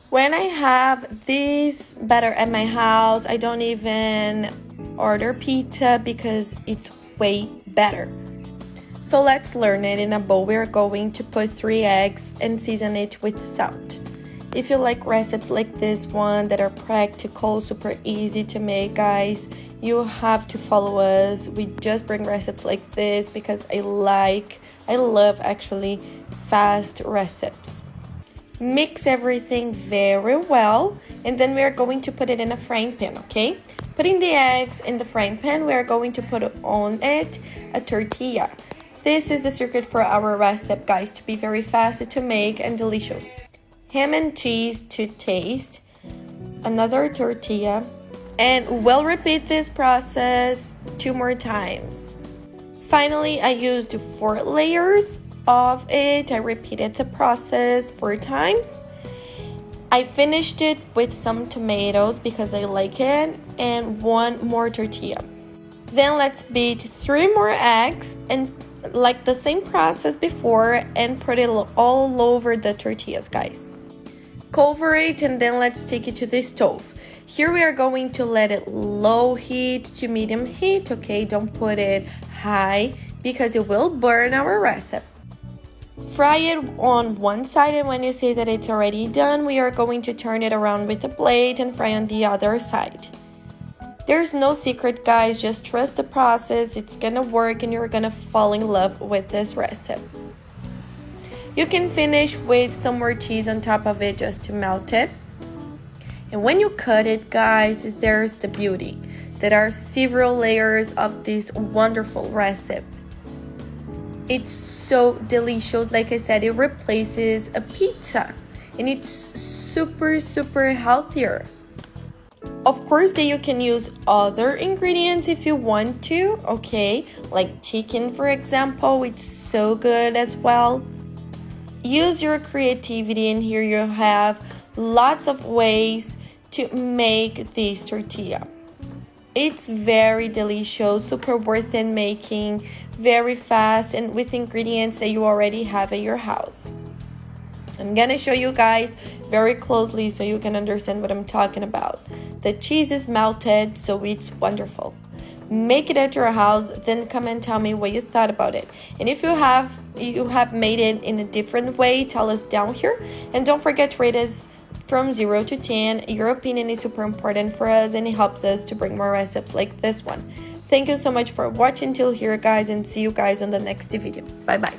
When I have this batter at my house, I don't even order pizza because it's way better. So let's learn it. In a bowl, we're going to put 3 eggs and season it with salt. If you like recipes like this one that are practical, super easy to make, guys, you have to follow us. We just bring recipes like this because I love actually fast recipes. Mix everything very well, and then we are going to put it in a frying pan, okay? Putting the eggs in the frying pan, we are going to put on it a tortilla. This is the secret for our recipe, guys, to be very fast to make and delicious. Ham and cheese to taste, another tortilla, and we'll repeat this process 2 more times. Finally, I used 4 layers of it. I repeated the process 4 times. I finished it with some tomatoes because I like it, and 1 more tortilla. Then let's beat 3 more eggs and like the same process before and put it all over the tortillas, guys. Cover it and then let's take it to the stove. Here we are going to let it low heat to medium heat, okay? Don't put it high because it will burn our recipe. Fry it on one side, and when you see that it's already done, we are going to turn it around with a plate and fry on the other side. There's no secret, guys, just trust the process. It's gonna work and you're gonna fall in love with this recipe. You can finish with some more cheese on top of it just to melt it. And when you cut it, guys, there's the beauty. There are several layers of this wonderful recipe. It's so delicious. Like I said, it replaces a pizza and it's super healthier. Of course, that you can use other ingredients if you want to, okay? Like chicken, for example, it's so good as well. Use your creativity, and here you have lots of ways to make this tortilla. It's very delicious, super worth it making, very fast, and with ingredients that you already have at your house. I'm gonna show you guys very closely so you can understand what I'm talking about. The cheese is melted, so it's wonderful. Make it at your house, then come and tell me what you thought about it. And if you have made it in a different way, tell us down here. And don't forget to rate us from 0 to 10. Your opinion is super important for us and it helps us to bring more recipes like this one. Thank you so much for watching till here, guys, and see you guys on the next video. Bye bye.